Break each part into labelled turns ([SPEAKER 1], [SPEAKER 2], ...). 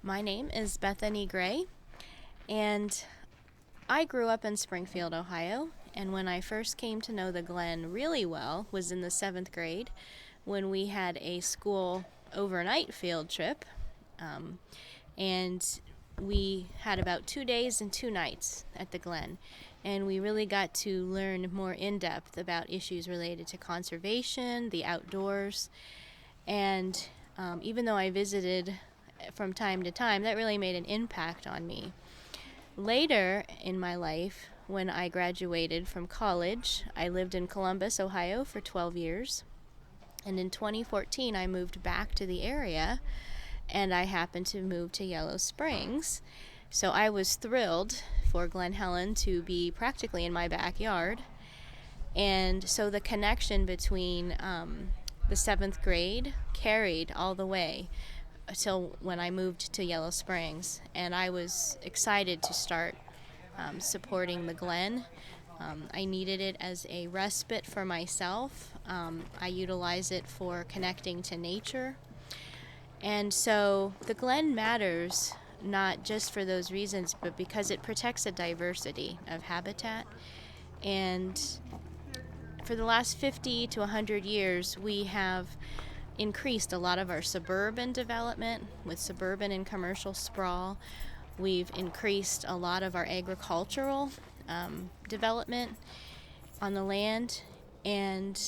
[SPEAKER 1] My name is Bethany Gray, and I grew up in Springfield, Ohio, and when I first came to know the Glen really well was in the 7th grade when we had a school overnight field trip, and we had about 2 days and 2 nights at the Glen, and we really got to learn more in depth about issues related to conservation, the outdoors, and even though I visited from time to time, that really made an impact on me. Later in my life, when I graduated from college, I lived in Columbus, Ohio for 12 years. And in 2014, I moved back to the area, and I happened to move to Yellow Springs. So I was thrilled for Glen Helen to be practically in my backyard. And so the connection between the 7th grade carried all the way until when I moved to Yellow Springs, and I was excited to start supporting the Glen. I needed it as a respite for myself. I utilize it for connecting to nature. And so the Glen matters not just for those reasons, but because it protects a diversity of habitat. And for the last 50 to 100 years, we have increased a lot of our suburban development with suburban and commercial sprawl. We've increased a lot of our agricultural development on the land, and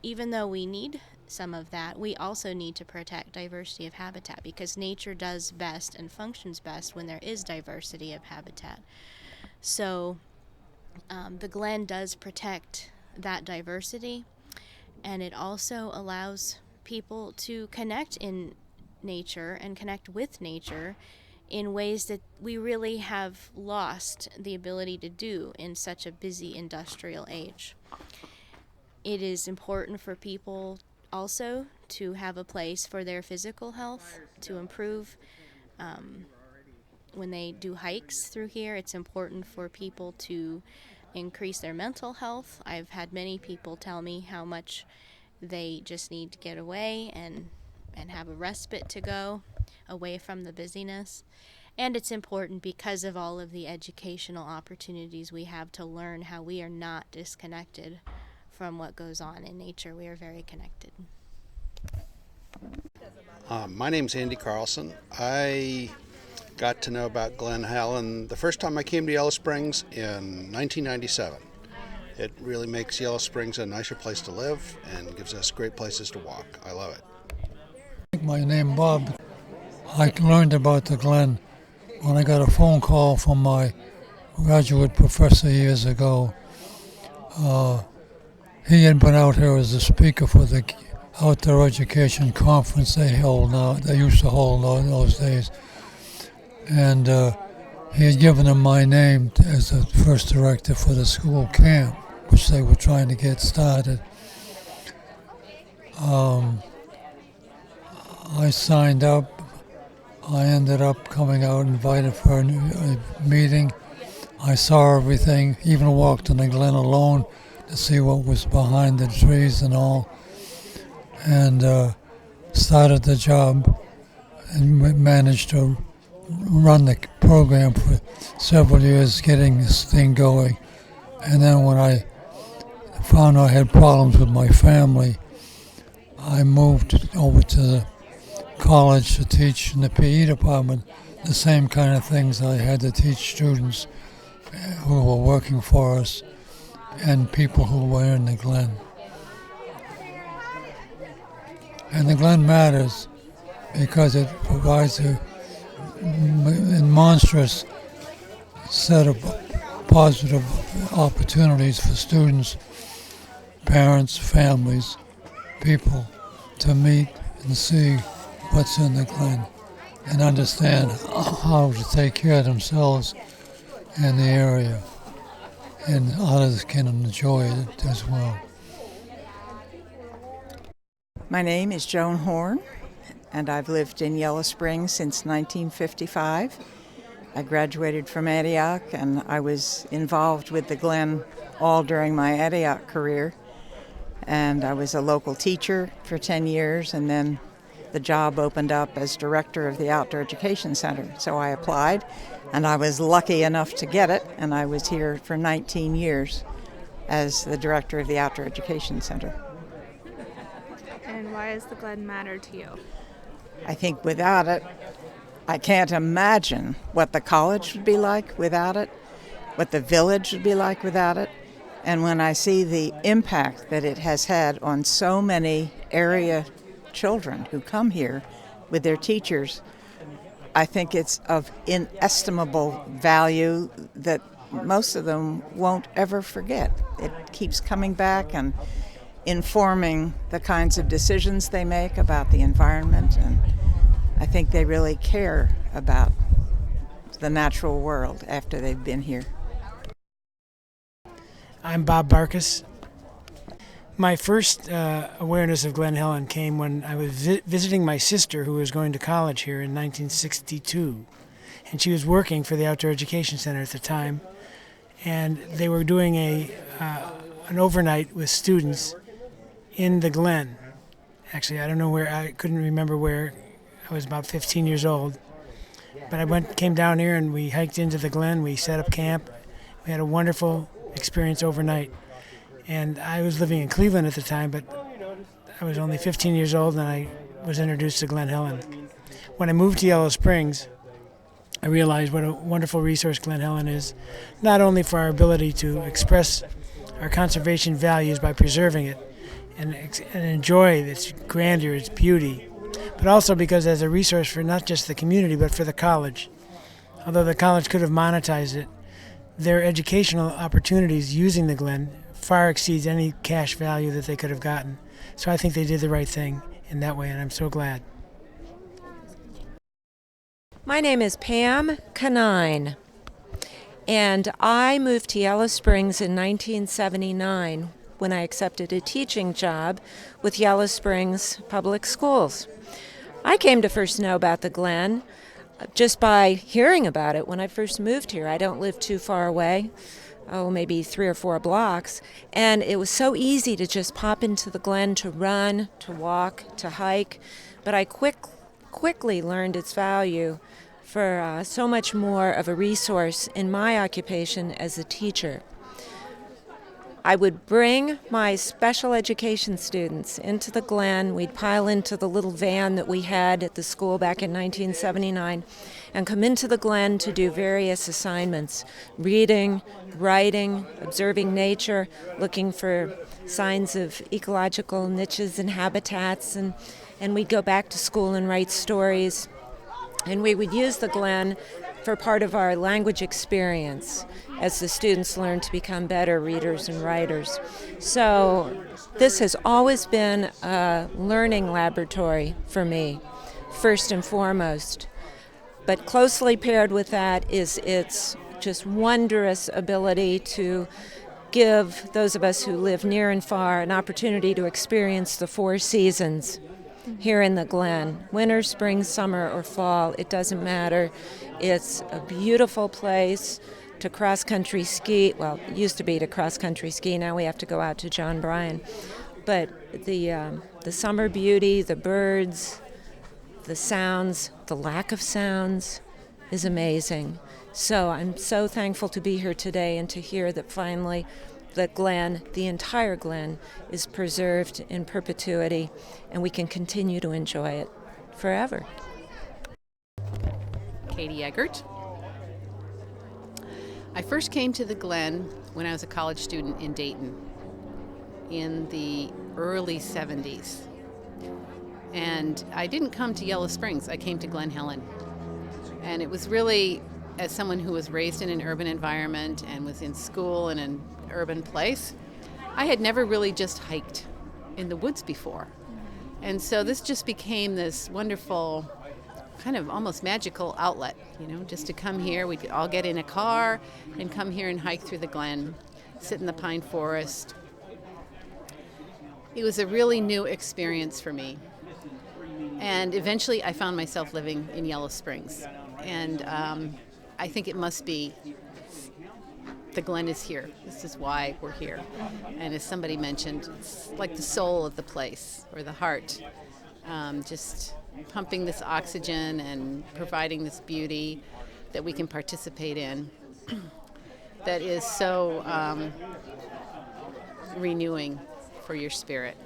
[SPEAKER 1] even though we need some of that, we also need to protect diversity of habitat because nature does best and functions best when there is diversity of habitat. So the Glen does protect that diversity, and it also allows people to connect in nature and connect with nature in ways that we really have lost the ability to do in such a busy industrial age. It is important for people also to have a place for their physical health to improve. When they do hikes through here, it's important for people to increase their mental health. I've had many people tell me how much they just need to get away and have a respite to go away from the busyness. And it's important because of all of the educational opportunities we have to learn how we are not disconnected from what goes on in nature. We are very connected.
[SPEAKER 2] My name's Andy Carlson. I got to know about Glen Helen the first time I came to Yellow Springs in 1997. It really makes Yellow Springs a nicer place to live and gives us great places to walk. I love it.
[SPEAKER 3] My name is Bob. I learned about the Glen when I got a phone call from my graduate professor years ago. He had been out here as a speaker for the outdoor education conference they used to hold in those days. And he had given him my name as the first director for the school camp, which they were trying to get started. I signed up. I ended up coming out invited for a meeting. I saw everything, even walked in the Glen alone to see what was behind the trees and all, and started the job and managed to run the program for several years, getting this thing going. And then when I found I had problems with my family, I moved over to the college to teach in the PE department the same kind of things I had to teach students who were working for us and people who were in the Glen. And the Glen matters because it provides a monstrous set of positive opportunities for students, parents, families, people to meet and see what's in the Glen and understand how to take care of themselves and the area, and others can enjoy it as well.
[SPEAKER 4] My name is Joan Horn, and I've lived in Yellow Springs since 1955. I graduated from Antioch, and I was involved with the Glen all during my Antioch career. And I was a local teacher for 10 years, and then the job opened up as director of the Outdoor Education Center. So I applied, and I was lucky enough to get it, and I was here for 19 years as the director of the Outdoor Education Center.
[SPEAKER 5] And why does the Glen matter to you?
[SPEAKER 4] I think without it, I can't imagine what the college would be like without it, what the village would be like without it. And when I see the impact that it has had on so many area children who come here with their teachers, I think it's of inestimable value that most of them won't ever forget. It keeps coming back and informing the kinds of decisions they make about the environment, and I think they really care about the natural world after they've been here.
[SPEAKER 6] I'm Bob Barkus. My first awareness of Glen Helen came when I was visiting my sister, who was going to college here in 1962, and she was working for the Outdoor Education Center at the time, and they were doing an overnight with students in the Glen. Actually, I don't know where, I couldn't remember where. I was about 15 years old. But I came down here and we hiked into the Glen, we set up camp. We had a wonderful experience overnight. And I was living in Cleveland at the time, but I was only 15 years old and I was introduced to Glen Helen. When I moved to Yellow Springs, I realized what a wonderful resource Glen Helen is, not only for our ability to express our conservation values by preserving it, and enjoy its grandeur, its beauty, but also because as a resource for not just the community but for the college. Although the college could have monetized it, their educational opportunities using the Glen far exceeds any cash value that they could have gotten. So I think they did the right thing in that way, and I'm so glad.
[SPEAKER 7] My name is Pam Canine, and I moved to Yellow Springs in 1979 when I accepted a teaching job with Yellow Springs Public Schools. I came to first know about the Glen just by hearing about it when I first moved here. I don't live too far away, maybe 3 or 4 blocks, and it was so easy to just pop into the Glen to run, to walk, to hike, but I quickly learned its value for so much more of a resource in my occupation as a teacher. I would bring my special education students into the Glen. We'd pile into the little van that we had at the school back in 1979 and come into the Glen to do various assignments, reading, writing, observing nature, looking for signs of ecological niches and habitats, and we'd go back to school and write stories. And we would use the Glen for part of our language experience as the students learn to become better readers and writers. So this has always been a learning laboratory for me, first and foremost. But closely paired with that is its just wondrous ability to give those of us who live near and far an opportunity to experience the 4 seasons here in the Glen. Winter, spring, summer, or fall, it doesn't matter. It's a beautiful place to cross-country ski. Well, it used to be to cross-country ski. Now we have to go out to John Bryan. But the summer beauty, the birds, the sounds, the lack of sounds is amazing. So I'm so thankful to be here today and to hear that finally the Glen, the entire Glen, is preserved in perpetuity, and we can continue to enjoy it forever.
[SPEAKER 8] Katie Eggert. I first came to the Glen when I was a college student in Dayton in the early 70s. And I didn't come to Yellow Springs, I came to Glen Helen. And it was really, as someone who was raised in an urban environment and was in school in an urban place, I had never really just hiked in the woods before. And so this just became this wonderful, kind of almost magical outlet, just to come here. We'd all get in a car and come here and hike through the Glen, sit in the pine forest. It was a really new experience for me. And eventually I found myself living in Yellow Springs. And I think it must be, the Glen is here. This is why we're here. And as somebody mentioned, it's like the soul of the place, or the heart. just pumping this oxygen and providing this beauty that we can participate in that is so renewing for your spirit.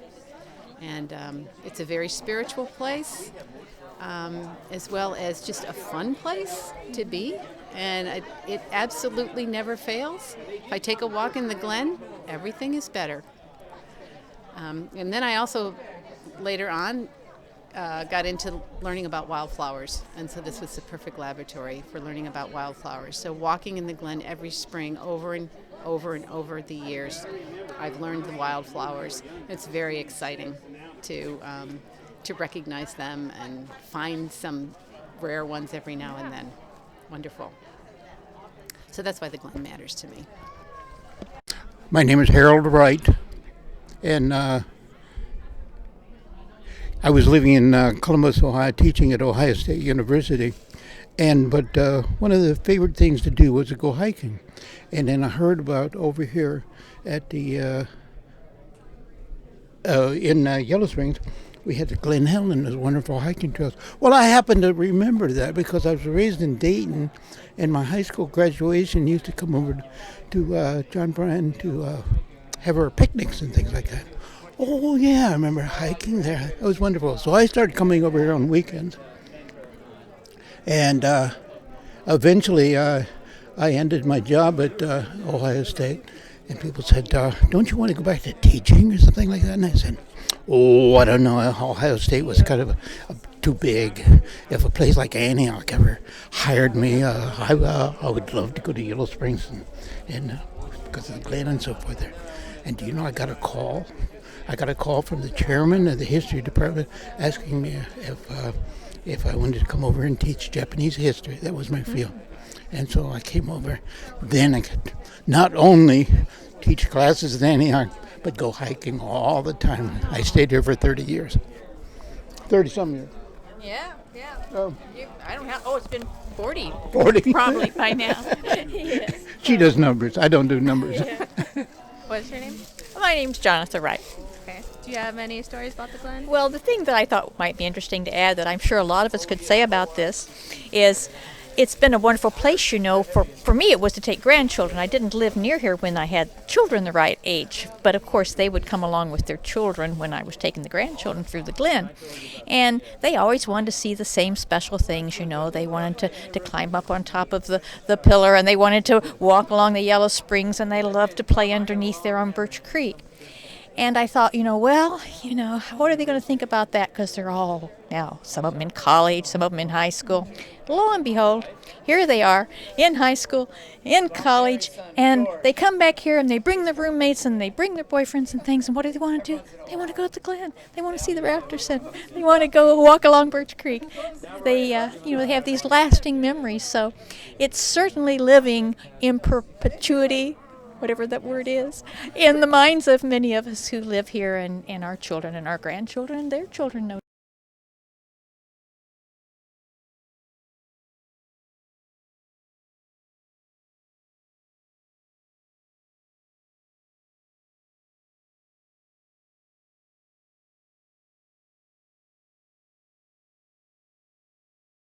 [SPEAKER 8] And it's a very spiritual place, as well as just a fun place to be. And it absolutely never fails. If I take a walk in the Glen, everything is better. And then I also, later on, got into learning about wildflowers. And so this was the perfect laboratory for learning about wildflowers. So walking in the Glen every spring over and over the years, I've learned the wildflowers. It's very exciting to recognize them and find some rare ones every now and then. Wonderful. So that's why the Glen matters to me.
[SPEAKER 9] My name is Harold Wright, and I was living in Columbus, Ohio, teaching at Ohio State University. But one of the favorite things to do was to go hiking. And then I heard about over here at the in Yellow Springs, we had the Glen Helen, those wonderful hiking trails. Well, I happen to remember that because I was raised in Dayton, and my high school graduation used to come over to John Bryan to have our picnics and things like that. Oh, yeah, I remember hiking there. It was wonderful. So I started coming over here on weekends. And eventually I ended my job at Ohio State. And people said, don't you want to go back to teaching or something like that? And I said, oh, I don't know. Ohio State was kind of too big. If a place like Antioch ever hired me, I would love to go to Yellow Springs and because of the Glen and so forth there. And do you know I got a call? I got a call from the chairman of the history department asking me if I wanted to come over and teach Japanese history. That was my field. And so I came over. Then I could not only teach classes at Antioch, but go hiking all the time. I stayed here for 30 years. 30-some years.
[SPEAKER 10] Yeah.
[SPEAKER 9] Oh.
[SPEAKER 10] I don't have, it's been 40.
[SPEAKER 9] 40.
[SPEAKER 10] Probably by now. Yes.
[SPEAKER 9] She does numbers. I don't do numbers.
[SPEAKER 10] Yeah.
[SPEAKER 5] What's your name?
[SPEAKER 10] My name's Jonathan Wright.
[SPEAKER 5] Okay. Do you have any stories about the Glen?
[SPEAKER 10] Well, the thing that I thought might be interesting to add that I'm sure a lot of us could say about this is it's been a wonderful place, for me it was to take grandchildren. I didn't live near here when I had children the right age, but of course they would come along with their children when I was taking the grandchildren through the Glen. And they always wanted to see the same special things, They wanted to climb up on top of the pillar, and they wanted to walk along the Yellow Springs, and they loved to play underneath there on Birch Creek. And I thought, what are they going to think about that? Because they're all now, some of them in college, some of them in high school. Lo and behold, here they are in high school, in college, and they come back here and they bring their roommates and they bring their boyfriends and things. And what do they want to do? They want to go to the Glen. They want to see the Raptor Center. They want to go walk along Birch Creek. They have these lasting memories. So it's certainly living in perpetuity, whatever that word is, in the minds of many of us who live here, and our children and our grandchildren and their children know.